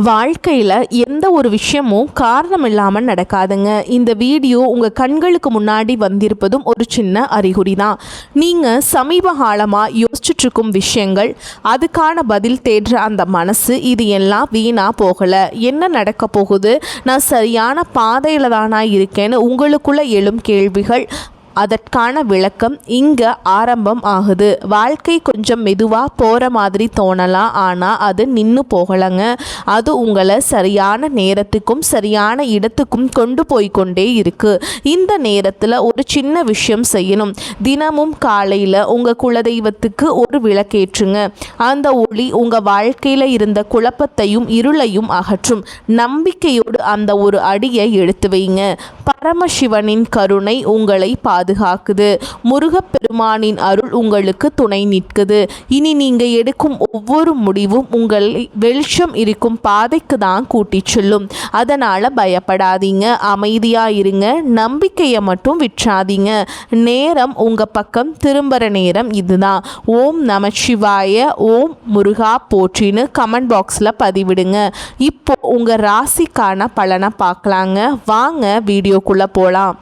வாழ்க்கையில் எந்த ஒரு விஷயமும் காரணம் இல்லாமல் நடக்காதுங்க. இந்த வீடியோ உங்கள் கண்களுக்கு முன்னாடி வந்திருப்பதும் ஒரு சின்ன அறிகுறி தான். நீங்கள் சமீப காலமாக யோசிச்சுட்ருக்கும் விஷயங்கள், அதுக்கான பதில் தேடுற அந்த மனசு, இது எல்லாம் வீணாக போகலை. என்ன நடக்க போகுது, நான் சரியான பாதையில் தானா இருக்கேன்னு உங்களுக்குள்ளே எழும் கேள்விகள், அதற்கான விளக்கம் இங்கே ஆரம்பம் ஆகுது. வாழ்க்கை கொஞ்சம் மெதுவாக போகிற மாதிரி தோணலாம், ஆனால் அது நின்று போகலைங்க. அது உங்களை சரியான நேரத்துக்கும் சரியான இடத்துக்கும் கொண்டு போய்கொண்டே இருக்குது. இந்த நேரத்தில் ஒரு சின்ன விஷயம் செய்யணும். தினமும் காலையில் உங்கள் குலதெய்வத்துக்கு ஒரு விளக்கேற்றுங்க. அந்த ஒளி உங்கள் வாழ்க்கையில் இருந்த குழப்பத்தையும் இருளையும் அகற்றும். நம்பிக்கையோடு அந்த ஒரு அடியை எடுத்து வைங்க. பரமசிவனின் கருணை உங்களை பாதுகாக்குது. முருகப்பெருமானின் அருள் உங்களுக்கு துணை நிற்குது. இனி நீங்கள் எடுக்கும் ஒவ்வொரு முடிவும் உங்களை வெளிச்சம் இருக்கும் பாதைக்கு தான் கூட்டிச் செல்லும். அதனால் பயப்படாதீங்க, அமைதியாக இருங்க, நம்பிக்கையை மட்டும் விற்றாதீங்க. நேரம் உங்கள் பக்கம் திரும்புகிற நேரம் இதுதான். ஓம் நமச்சிவாய, ஓம் முருகா போற்றின்னு கமெண்ட் பாக்ஸில் பதிவிடுங்க. இப்போ உங்கள் ராசிக்கான பலனை பார்க்கலாங்க. வாங்க வீடியோக்குள்ளே போகலாம்.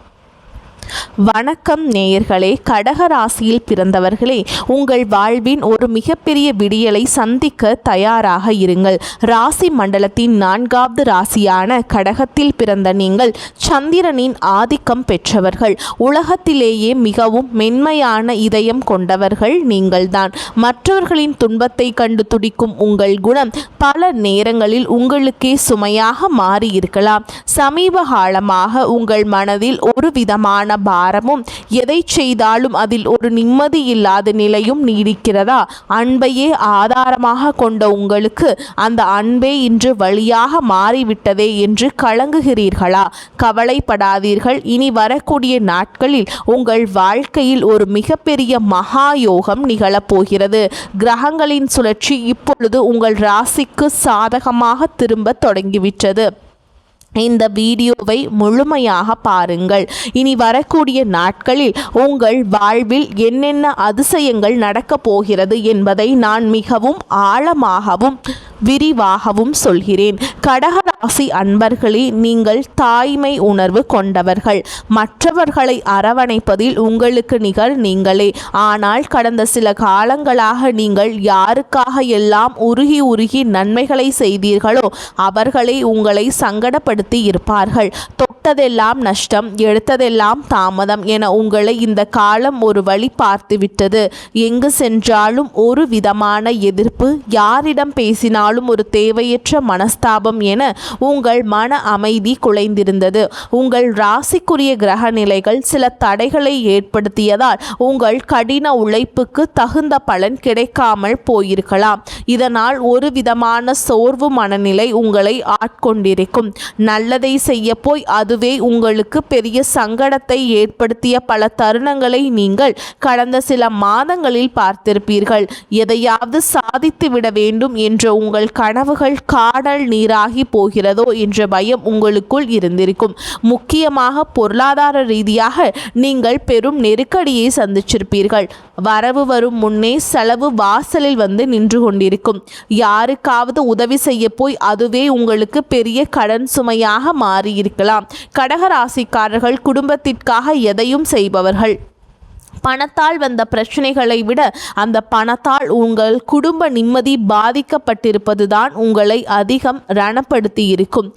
வணக்கம் நேயர்களே, கடக ராசியில் பிறந்தவர்களே, உங்கள் வாழ்வின் ஒரு மிகப்பெரிய விடியலை சந்திக்க தயாராக இருங்கள். ராசி மண்டலத்தின் 4வது ராசியான கடகத்தில் பிறந்த நீங்கள் சந்திரனின் ஆதிக்கம் பெற்றவர்கள். உலகத்திலேயே மிகவும் மென்மையான இதயம் கொண்டவர்கள் நீங்கள்தான். மற்றவர்களின் துன்பத்தை கண்டு துடிக்கும் உங்கள் குணம் பல நேரங்களில் உங்களுக்கே சுமையாக மாறியிருக்கலாம். சமீப காலமாக உங்கள் மனதில் ஒரு விதமான பாரமும், எதை செய்தாலும் அதில் ஒரு நிம்மதி இல்லாத நிலையும் நீடிக்கிறதா? அன்பையே ஆதாரமாக கொண்ட உங்களுக்கு அந்த அன்பே இன்று வழியாக மாறிவிட்டதே என்று கலங்குகிறீர்களா? கவலைப்படாதீர்கள். இனி வரக்கூடிய நாட்களில் உங்கள் வாழ்க்கையில் ஒரு மிகப்பெரிய மகா யோகம் நிகழப்போகிறது. கிரகங்களின் சுழற்சி இப்பொழுது உங்கள் ராசிக்கு சாதகமாக திரும்ப தொடங்கிவிட்டது. இந்த வீடியோவை முழுமையாக பாருங்கள். இனி வரக்கூடிய நாட்களில் உங்கள் வாழ்வில் என்னென்ன அதிசயங்கள் நடக்கப் போகிறது என்பதை நான் மிகவும் ஆழமாகவும் விரிவாகவும் சொல்கிறேன். கடகராசி அன்பர்களே, நீங்கள் தாய்மை உணர்வு கொண்டவர்கள். மற்றவர்களை அரவணைப்பதில் உங்களுக்கு நிகர் நீங்களே. ஆனால் கடந்த சில காலங்களாக நீங்கள் யாருக்காக எல்லாம் உருகி உருகி நன்மைகளை செய்தீர்களோ அவர்களை உங்களை சங்கடப்படுத்தி இருப்பார்கள். தொட்டதெல்லாம் நஷ்டம், எடுத்ததெல்லாம் தாமதம் என உங்களை இந்த காலம் ஒரு வழி பார்த்துவிட்டது. எங்கு சென்றாலும் ஒரு விதமான எதிர்ப்பு, யாரிடம் பேசினாலும் ஒரு தேவையற்ற மனஸ்தாபம் என உங்கள் மன அமைதி குலைந்திருந்தது. உங்கள் ராசிக்குரிய கிரக நிலைகள் சில தடைகளை ஏற்படுத்தியதால் உங்கள் கடின உழைப்புக்கு தகுந்த பலன் கிடைக்காமல் போயிருக்கலாம். இதனால் ஒரு விதமான சோர்வு மனநிலை உங்களை ஆட்கொண்டிருக்கும். நல்லதை செய்ய போய் அதுவே உங்களுக்கு பெரிய சங்கடத்தை ஏற்படுத்திய பல தருணங்களை நீங்கள் கடந்த சில மாதங்களில் பார்த்திருப்பீர்கள். எதையாவது சாதித்து விட வேண்டும் என்ற உங்கள் கனவுகள் காடல் நீராகி போகிறதோ என்ற பயம் உங்களுக்குள் இருந்திருக்கும். முக்கியமாக பொருளாதார ரீதியாக நீங்கள் பெரும் நெருக்கடியை சந்திச்சிருப்பீர்கள். வரவு வரும் முன்னே செலவு வாசலில் வந்து நின்று கொண்டிருக்கும். யாருக்காவது உதவி செய்ய போய் அதுவே உங்களுக்கு பெரிய கடன் சுமையாக மாறியிருக்கலாம். கடகராசிக்காரர்கள் குடும்பத்திற்காக எதையும் செய்பவர்கள். பணத்தால் வந்த பிரச்சனைகளை விட அந்த பணத்தால் உங்கள் குடும்ப நிம்மதி பாதிக்கப்பட்டிருப்பதுதான் உங்களை அதிகம் ரணப்படுத்தி இருக்கும்.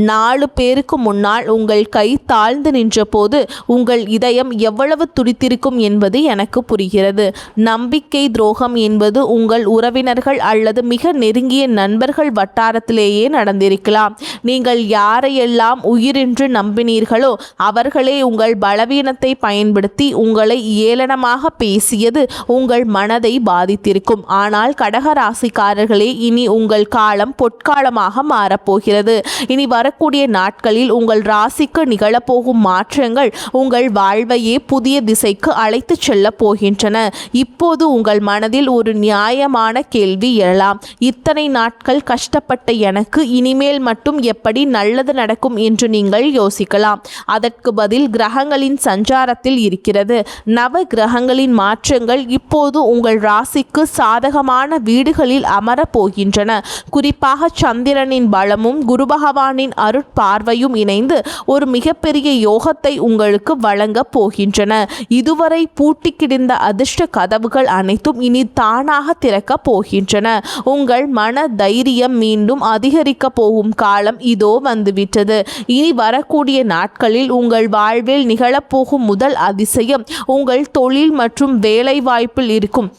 4 பேருக்கு முன்னால் உங்கள் கை தாழ்ந்து நின்ற போது உங்கள் இதயம் எவ்வளவு துடித்திருக்கும் என்பது எனக்கு புரிகிறது. நம்பிக்கை துரோகம் என்பது உங்கள் உறவினர்கள் அல்லது மிக நெருங்கிய நண்பர்கள் வட்டாரத்திலேயே நடந்திருக்கலாம். நீங்கள் யாரையெல்லாம் உயிரென்று நம்பினீர்களோ அவர்களே உங்கள் பலவீனத்தை பயன்படுத்தி உங்களை ஏளனமாக பேசியது உங்கள் மனதை பாதித்திருக்கும். ஆனால் கடகராசிக்காரர்களே, இனி உங்கள் காலம் பொற்காலமாக மாறப்போகிறது. இனி வரக்கூடிய நாட்களில் உங்கள் ராசிக்கு நிகழப்போகும் மாற்றங்கள் உங்கள் வாழ்வையே புதிய திசைக்கு அழைத்து செல்ல போகின்றன. இப்போது உங்கள் மனதில் ஒரு நியாயமான கேள்வி எழலாம். இத்தனை நாட்கள் கஷ்டப்பட்ட எனக்கு இனிமேல் மட்டும் எப்படி நல்லது நடக்கும் என்று நீங்கள் யோசிக்கலாம். அதற்கு பதில் கிரகங்களின் சஞ்சாரத்தில் இருக்கிறது. நவ கிரகங்களின் மாற்றங்கள் இப்போது உங்கள் ராசிக்கு சாதகமான வீடுகளில் அமரப் போகின்றன. குறிப்பாக சந்திரனின் பலமும் குரு பகவானின் அருட்பார்வையும் இணைந்து ஒரு மிகப்பெரிய யோகத்தை உங்களுக்கு வழங்கப் போகின்றன. இதுவரை பூட்டி கிடந்த அதிர்ஷ்ட கதவுகள் அனைத்தும் இனி தானாக திறக்கப் போகின்றன. உங்கள் மன தைரியம் மீண்டும் அதிகரிக்க போகும் காலம் இதோ வந்துவிட்டது. இனி வரக்கூடிய நாட்களில் உங்கள் வாழ்வில் நிகழப்போகும் முதல் அதிசயம் உங்கள் தொழில் மற்றும் வேலை வாய்ப்பில் இருக்கும்.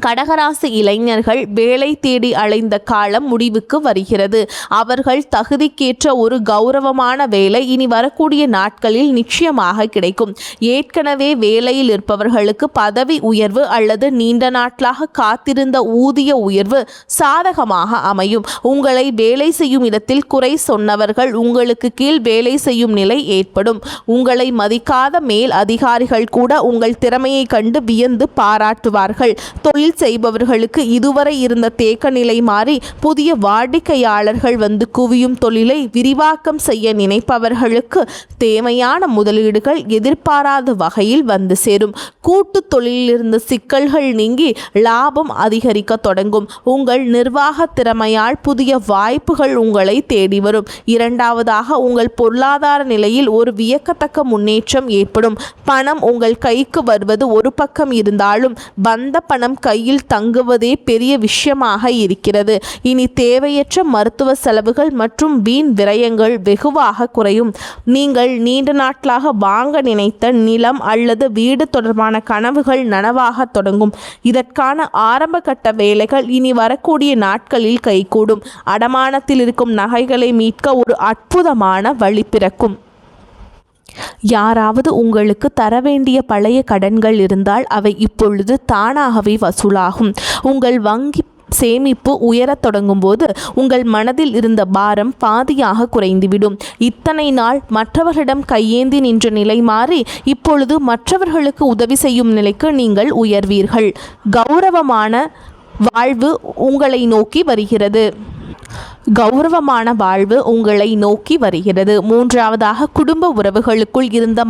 கடகராசி இளைஞர்கள் வேலை தேடி அலைந்த காலம் முடிவுக்கு வருகிறது. அவர்கள் தகுதிக்கேற்ற ஒரு கௌரவமான வேலை இனி வரக்கூடிய நாட்களில் நிச்சயமாக கிடைக்கும். ஏற்கனவே வேலையில் இருப்பவர்களுக்கு பதவி உயர்வு அல்லது நீண்ட நாட்களாக காத்திருந்த ஊதிய உயர்வு சாதகமாக அமையும். உங்களை வேலை செய்யும் இடத்தில் குறை சொன்னவர்கள் உங்களுக்கு கீழ் வேலை செய்யும் நிலை ஏற்படும். உங்களை மதிக்காத மேல் அதிகாரிகள் கூட உங்கள் திறமையை கண்டு வியந்து பாராட்டுவார்கள். தொழில் செய்பவர்களுக்கு இதுவரை இருந்த தேக்க நிலை மாறி புதிய வாடிக்கையாளர்கள் வந்து குவியும். தொழிலை விரிவாக்கம் செய்ய நினைப்பவர்களுக்கு தேவையான முதலீடுகள் எதிர்பாராத வகையில் வந்து சேரும். கூட்டு தொழிலில் இருந்த சிக்கல்கள் நீங்கி லாபம் அதிகரிக்க தொடங்கும். உங்கள் நிர்வாக திறமையால் புதிய வாய்ப்புகள் உங்களை தேடி வரும். இரண்டாவதாக, உங்கள் பொருளாதார நிலையில் ஒரு வியக்கத்தக்க முன்னேற்றம் ஏற்படும். பணம் உங்கள் கைக்கு வருவது ஒரு பக்கம் இருந்தாலும் வந்த பணம் கையில் தங்குவதே பெரிய விஷயமாக இருக்கிறது. இனி தேவையற்ற மருத்துவ செலவுகள் மற்றும் வீண் விரயங்கள் வெகுவாக குறையும். நீங்கள் நீண்ட நாட்களாக வாங்க நினைத்த நிலம் அல்லது வீடு தொடர்பான கனவுகள் நனவாக தொடங்கும். இதற்கான ஆரம்ப கட்ட வேலைகள் இனி வரக்கூடிய நாட்களில் கைகூடும். அடமானத்தில் இருக்கும் நகைகளை மீட்க ஒரு அற்புதமான வழி பிறக்கும். யாராவது உங்களுக்கு தர வேண்டிய பழைய கடன்கள் இருந்தால் அவை இப்பொழுது தானாகவே வசூலாகும். உங்கள் வங்கி சேமிப்பு உயரத் தொடங்கும் போது உங்கள் மனதில் இருந்த பாரம் பாதியாக குறைந்துவிடும். இத்தனை நாள் மற்றவர்களிடம் கையேந்தி நின்ற நிலை மாறி இப்பொழுது மற்றவர்களுக்கு உதவி செய்யும் நிலைக்கு நீங்கள் உயர்வீர்கள். கௌரவமான வாழ்வு உங்களை நோக்கி வருகிறது. மூன்றாவதாக, குடும்ப உறவுகளுக்குள் இருந்த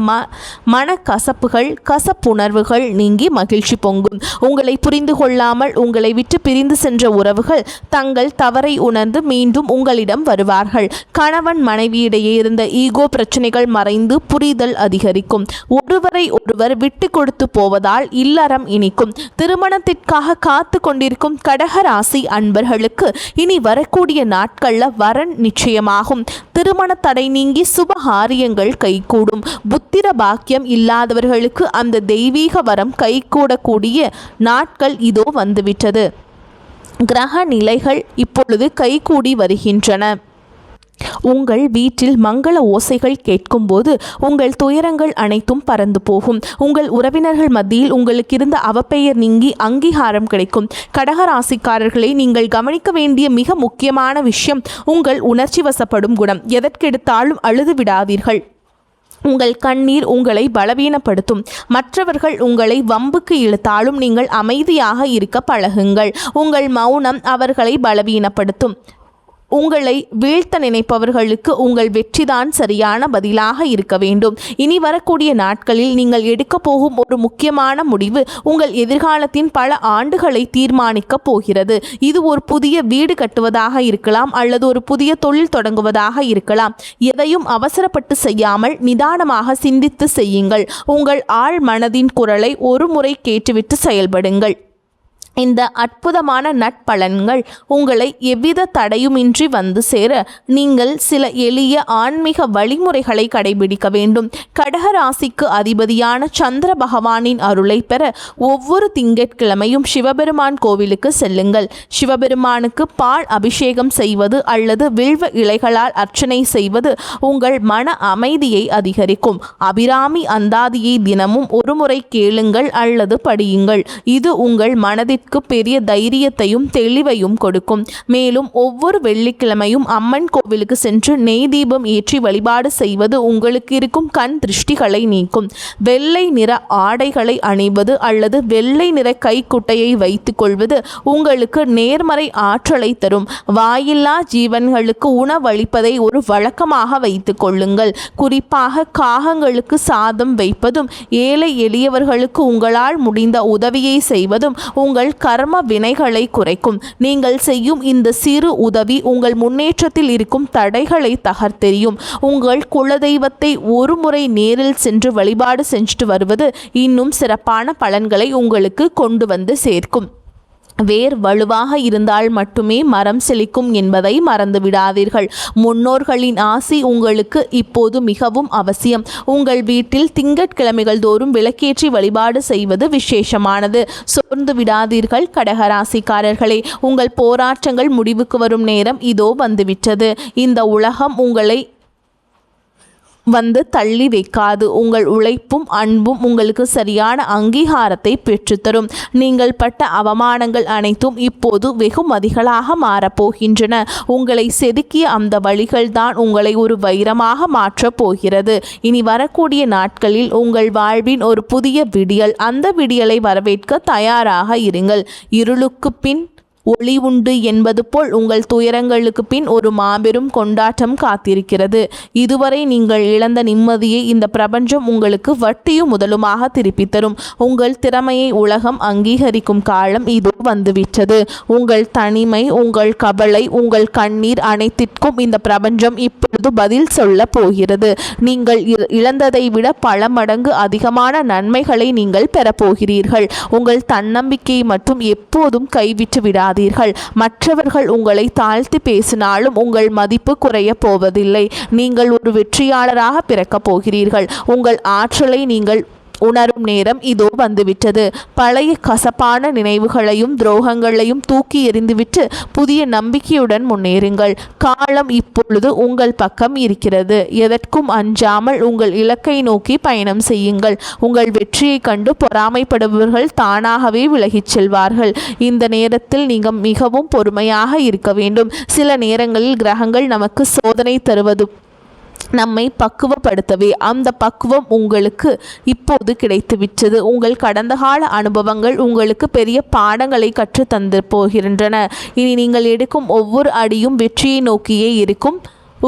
மனக்கசப்புகள் கசப்புணர்வுகள் நீங்கி மகிழ்ச்சி பொங்கும். உங்களை புரிந்து கொள்ளாமல் உங்களை விட்டு பிரிந்து சென்ற உறவுகள் தங்கள் தவறை உணர்ந்து மீண்டும் உங்களிடம் வருவார்கள். கணவன் மனைவியிடையே இருந்த ஈகோ பிரச்சனைகள் மறைந்து புரிதல் அதிகரிக்கும். ஒருவரை ஒருவர் விட்டு கொடுத்து போவதால் இல்லறம் இனிக்கும். திருமணத்திற்காக காத்து கொண்டிருக்கும் கடகராசி அன்பர்களுக்கு இனி வரக்கூடிய நாட்கள்ல வரன் நிச்சயமாகும். திருமண தடை நீங்கி சுபகாரியங்கள் கைகூடும். புத்திர பாக்கியம் இல்லாதவர்களுக்கு அந்த தெய்வீக வரம் கைகூடக்கூடிய நாட்கள் இதோ வந்துவிட்டது. கிரக நிலைகள் இப்பொழுது கைகூடி வருகின்றன. உங்கள் வீட்டில் மங்கள ஓசைகள் கேட்கும்போது உங்கள் துயரங்கள் அனைத்தும் பறந்து போகும். உங்கள் உறவினர்கள் மத்தியில் உங்களுக்கு இருந்த அவப்பெயர் நீங்கி அங்கீகாரம் கிடைக்கும். கடகராசிக்காரர்களை நீங்கள் கவனிக்க வேண்டிய மிக முக்கியமான விஷயம் உங்கள் உணர்ச்சி வசப்படும் குணம். எதற்கெடுத்தாலும் அழுது விடாதீர்கள். உங்கள் கண்ணீர் உங்களை பலவீனப்படுத்தும். மற்றவர்கள் உங்களை வம்புக்கு இழுத்தாலும் நீங்கள் அமைதியாக இருக்க பழகுங்கள். உங்கள் மௌனம் அவர்களை பலவீனப்படுத்தும். உங்களை வீழ்த்த நினைப்பவர்களுக்கு உங்கள் வெற்றிதான் சரியான பதிலாக இருக்க வேண்டும். இனி வரக்கூடிய நாட்களில் நீங்கள் எடுக்க போகும் ஒரு முக்கியமான முடிவு உங்கள் எதிர்காலத்தின் பல ஆண்டுகளை தீர்மானிக்கப் போகிறது. இது ஒரு புதிய வீடு கட்டுவதாக இருக்கலாம் அல்லது ஒரு புதிய தொழில் தொடங்குவதாக இருக்கலாம். எதையும் அவசரப்பட்டு செய்யாமல் நிதானமாக சிந்தித்து செய்யுங்கள். உங்கள் ஆழ் மனதின் குரலை ஒரு முறை கேட்டுவிட்டு செயல்படுங்கள். இந்த அற்புதமான நட்பலன்கள் உங்களை எவ்வித தடையுமின்றி வந்து சேர நீங்கள் சில எளிய ஆன்மீக வழிமுறைகளை கடைபிடிக்க வேண்டும். கடகராசிக்கு அதிபதியான சந்திர பகவானின் அருளை பெற ஒவ்வொரு திங்கட்கிழமையும் சிவபெருமான் கோவிலுக்கு செல்லுங்கள். சிவபெருமானுக்கு பால் அபிஷேகம் செய்வது அல்லது வில்வ இலைகளால் அர்ச்சனை செய்வது உங்கள் மன அமைதியை அதிகரிக்கும். அபிராமி அந்தாதியை தினமும் ஒரு முறை கேளுங்கள் அல்லது படியுங்கள். இது உங்கள் மனதிற்கு மனதிற்கு பெரிய தைரியத்தையும் தெளிவையும் கொடுக்கும். மேலும் ஒவ்வொரு வெள்ளிக்கிழமையும் அம்மன் கோவிலுக்கு சென்று நெய் தீபம் ஏற்றி வழிபாடு செய்வது உங்களுக்கு இருக்கும் கண் திருஷ்டிகளை நீக்கும். வெள்ளை நிற ஆடைகளை அணிவது அல்லது வெள்ளை நிற கைக்குட்டையை வைத்து கொள்வது உங்களுக்கு நேர்மறை ஆற்றலை தரும். வாயில்லா ஜீவன்களுக்கு உணவளிப்பதை ஒரு வழக்கமாக வைத்து கொள்ளுங்கள். குறிப்பாக காகங்களுக்கு சாதம் வைப்பதும் ஏழை எளியவர்களுக்கு உங்களால் முடிந்த உதவியை செய்வதும் உங்கள் கர்ம வினைகளை குறைக்கும். நீங்கள் செய்யும் இந்த சிறு உதவி உங்கள் முன்னேற்றத்தில் இருக்கும் தடைகளை தகர்த்தெறியும். உங்கள் குலதெய்வத்தை ஒரு முறை நேரில் சென்று வழிபாடு செஞ்சுட்டு வருவது இன்னும் சிறப்பான பலன்களை உங்களுக்கு கொண்டு வந்து சேர்க்கும். வேர் வலுவாக இருந்தால் மட்டுமே மரம் செழிக்கும் என்பதை மறந்து விடாதீர்கள். முன்னோர்களின் ஆசி உங்களுக்கு இப்போது மிகவும் அவசியம். உங்கள் வீட்டில் திங்கட்கிழமைகள் தோறும் விளக்கேற்றி வழிபாடு செய்வது விசேஷமானது. சோர்ந்து விடாதீர்கள் கடகராசிக்காரர்களே. உங்கள் போராட்டங்கள் முடிவுக்கு வரும் நேரம் இதோ வந்துவிட்டது. இந்த உலகம் உங்களை வந்து தள்ளி வைக்காது. உங்கள் உழைப்பும் அன்பும் உங்களுக்கு சரியான அங்கீகாரத்தை பெற்றுத்தரும். நீங்கள் பட்ட அவமானங்கள் அனைத்தும் இப்போது வெகுமதிகளாக மாறப்போகின்றன. உங்களை செதுக்கிய அந்த வழிகள்தான் உங்களை ஒரு வைரமாக மாற்றப் போகிறது. இனி வரக்கூடிய நாட்களில் உங்கள் வாழ்வின் ஒரு புதிய விடியல். அந்த விடியலை வரவேற்க தயாராக இருங்கள். இருளுக்கு பின் ஒளி உண்டு என்பது போல் உங்கள் துயரங்களுக்கு பின் ஒரு மாபெரும் கொண்டாட்டம் காத்திருக்கிறது. இதுவரை நீங்கள் இழந்த நிம்மதியை இந்த பிரபஞ்சம் உங்களுக்கு வட்டியும் முதலுமாக திருப்பித் தரும். உங்கள் திறமையை உலகம் அங்கீகரிக்கும் காலம் இதோ வந்துவிட்டது. உங்கள் தனிமை, உங்கள் கவலை, உங்கள் கண்ணீர் அனைத்திற்கும் இந்த பிரபஞ்சம் இப்பொழுது பதில் சொல்ல போகிறது. நீங்கள் இழந்ததை விட பல மடங்கு அதிகமான நன்மைகளை நீங்கள் பெறப்போகிறீர்கள். உங்கள் தன்னம்பிக்கையை மட்டும் எப்போதும் கைவிட்டு விடாதீர்கள். மற்றவர்கள் உங்களை தாழ்த்தி பேசினாலும் உங்கள் மதிப்பு குறைய போவதில்லை. நீங்கள் ஒரு வெற்றியாளராக பிறக்கப் போகிறீர்கள். உங்கள் ஆற்றலை நீங்கள் உணரும் நேரம் இதோ வந்துவிட்டது. பழைய கசப்பான நினைவுகளையும் துரோகங்களையும் தூக்கி எறிந்துவிட்டு புதிய நம்பிக்கையுடன் முன்னேறுங்கள். காலம் இப்பொழுது உங்கள் பக்கம் இருக்கிறது. எதற்கும் அஞ்சாமல் உங்கள் இலக்கை நோக்கி பயணம் செய்யுங்கள். உங்கள் வெற்றியை கண்டு பொறாமைப்படுபவர்கள் தானாகவே விலகிச் செல்வார்கள். இந்த நேரத்தில் நீங்கள் மிகவும் பொறுமையாக இருக்க வேண்டும். சில நேரங்களில் கிரகங்கள் நமக்கு சோதனை தருவது நம்மை பக்குவப்படுத்தவே. அந்த பக்குவம் உங்களுக்கு இப்போது கிடைத்துவிட்டது. உங்கள் கடந்த கால அனுபவங்கள் உங்களுக்கு பெரிய பாடங்களை கற்று தந்து போகின்றன. இனி நீங்கள் எடுக்கும் ஒவ்வொரு அடியும் வெற்றியை நோக்கியே இருக்கும்.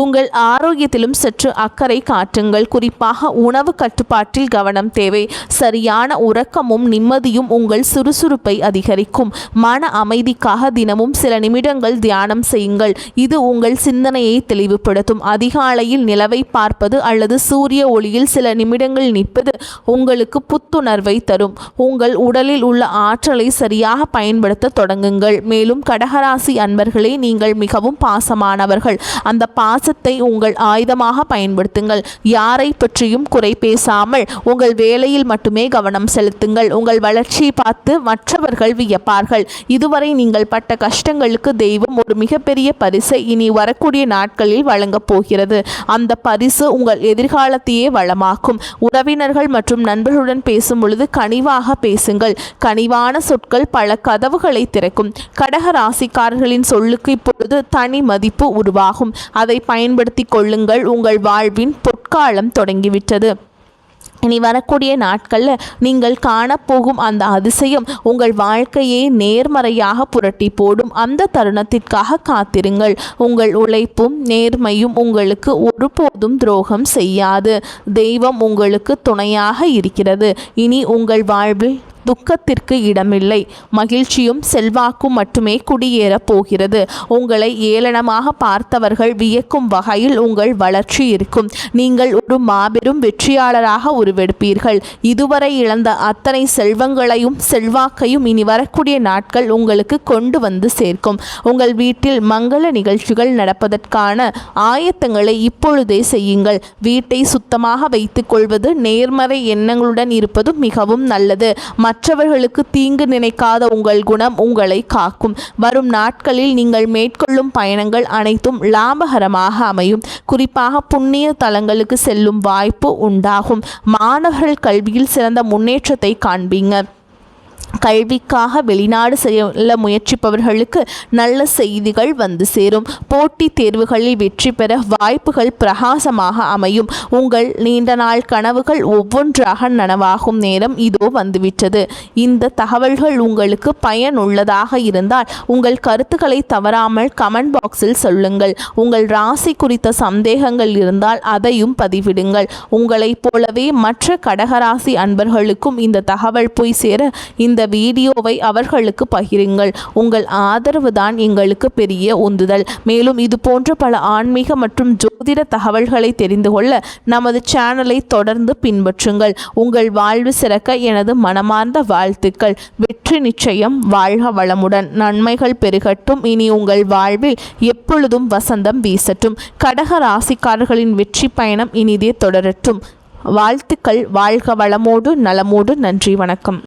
உங்கள் ஆரோக்கியத்திலும் சற்று அக்கறை காட்டுங்கள். குறிப்பாக உணவு கட்டுப்பாட்டில் கவனம் தேவை. சரியான உறக்கமும் நிம்மதியும் உங்கள் சுறுசுறுப்பை அதிகரிக்கும். மன அமைதிக்காக தினமும் சில நிமிடங்கள் தியானம் செய்யுங்கள். இது உங்கள் சிந்தனையை தெளிவுபடுத்தும். அதிகாலையில் நிலவை பார்ப்பது அல்லது சூரிய ஒளியில் சில நிமிடங்கள் நிற்பது உங்களுக்கு புத்துணர்வை தரும். உங்கள் உடலில் உள்ள ஆற்றலை சரியாக பயன்படுத்த தொடங்குங்கள். மேலும் கடகராசி அன்பர்களே, நீங்கள் மிகவும் பாசமானவர்கள். அந்த பாசத்தை உங்கள் ஆயுதமாக பயன்படுத்துங்கள். யாரை பற்றியும் குறை பேசாமல் உங்கள் வேலையில் மட்டுமே கவனம் செலுத்துங்கள். உங்கள் வளர்ச்சியை பார்த்து மற்றவர்கள் வியப்பார்கள். இதுவரை நீங்கள் பட்ட கஷ்டங்களுக்கு தெய்வம் ஒரு மிகப்பெரிய பரிசை இனி வரக்கூடிய நாட்களில் வழங்கப் போகிறது. அந்த பரிசு உங்கள் எதிர்காலத்தையே வளமாக்கும். உறவினர்கள் மற்றும் நண்பர்களுடன் பேசும் பொழுது கனிவாக பேசுங்கள். கனிவான சொற்கள் பல கதவுகளை திறக்கும். கடக ராசிக்காரர்களின் சொல்லுக்கு இப்பொழுது தனி மதிப்பு உருவாகும். அதை பயன்படுத்தி கொள்ளுங்கள். உங்கள் வாழ்வின் பொற்காலம் தொடங்கிவிட்டது. இனி வரக்கூடிய நாட்களில் நீங்கள் காணப்போகும் அந்த அதிசயம் உங்கள் வாழ்க்கையை நேர்மறையாக புரட்டி போடும். அந்த தருணத்திற்காக காத்திருங்கள். உங்கள் உழைப்பும் நேர்மையும் உங்களுக்கு ஒருபோதும் துரோகம் செய்யாது. தெய்வம் உங்களுக்கு துணையாக இருக்கிறது. இனி உங்கள் வாழ்வில் துக்கத்திற்கு இடமில்லை. மகிழ்ச்சியும் செல்வாக்கும் மட்டுமே குடியேறப் போகிறது. உங்களை ஏளனமாக பார்த்தவர்கள் வியக்கும் வகையில் உங்கள் வளர்ச்சி இருக்கும். நீங்கள் ஒரு மாபெரும் வெற்றியாளராக உருவெடுப்பீர்கள். இதுவரை இழந்த அத்தனை செல்வங்களையும் செல்வாக்கையும் இனி வரக்கூடிய நாட்கள் உங்களுக்கு கொண்டு வந்து சேர்க்கும். உங்கள் வீட்டில் மங்கள நிகழ்ச்சிகள் நடப்பதற்கான ஆயத்தங்களை இப்பொழுதே செய்யுங்கள். வீட்டை சுத்தமாக வைத்துக் கொள்வது, நேர்மறை எண்ணங்களுடன் இருப்பது மிகவும் நல்லது. மற்றவர்களுக்கு தீங்கு நினைக்காத உங்கள் குணம் உங்களை காக்கும். வரும் நாட்களில் நீங்கள் மேற்கொள்ளும் பயணங்கள் அனைத்தும் லாபகரமாக அமையும். குறிப்பாக புண்ணிய தலங்களுக்கு செல்லும் வாய்ப்பு உண்டாகும். மாணவர்கள் கல்வியில் சிறந்த முன்னேற்றத்தை காண்பீங்க. கல்விக்காக வெளிநாடு செல்ல முயற்சிப்பவர்களுக்கு நல்ல செய்திகள் வந்து சேரும். போட்டித் தேர்வுகளில் வெற்றி பெற வாய்ப்புகள் பிரகாசமாக அமையும். உங்கள் நீண்ட நாள் கனவுகள் ஒவ்வொன்றாக நனவாகும் நேரம் இதோ வந்துவிட்டது. இந்த தகவல்கள் உங்களுக்கு பயனுள்ளதாக இருந்தால் உங்கள் கருத்துக்களை தவறாமல் கமெண்ட் பாக்ஸில் சொல்லுங்கள். உங்கள் ராசி குறித்த சந்தேகங்கள் இருந்தால் அதையும் பதிவிடுங்கள். உங்களைப் போலவே மற்ற கடகராசி அன்பர்களுக்கும் இந்த தகவல் போய் சேர இந்த வீடியோவை அவர்களுக்கு பகிருங்கள். உங்கள் ஆதரவு தான் எங்களுக்கு பெரிய உந்துதல். மேலும் இது போன்ற பல ஆன்மீக மற்றும் ஜோதிட தகவல்களை தெரிந்து கொள்ள நமது சேனலை தொடர்ந்து பின்பற்றுங்கள். உங்கள் வாழ்வு சிறக்க எனது மனமார்ந்த வாழ்த்துக்கள். வெற்றி நிச்சயம். வாழ்க வளமுடன். நன்மைகள் பெருகட்டும். இனி உங்கள் வாழ்வில் எப்பொழுதும் வசந்தம் வீசட்டும். கடக ராசிக்காரர்களின் வெற்றி பயணம் இனிதே தொடரட்டும். வாழ்த்துக்கள். வாழ்க வளமோடு நலமோடு. நன்றி. வணக்கம்.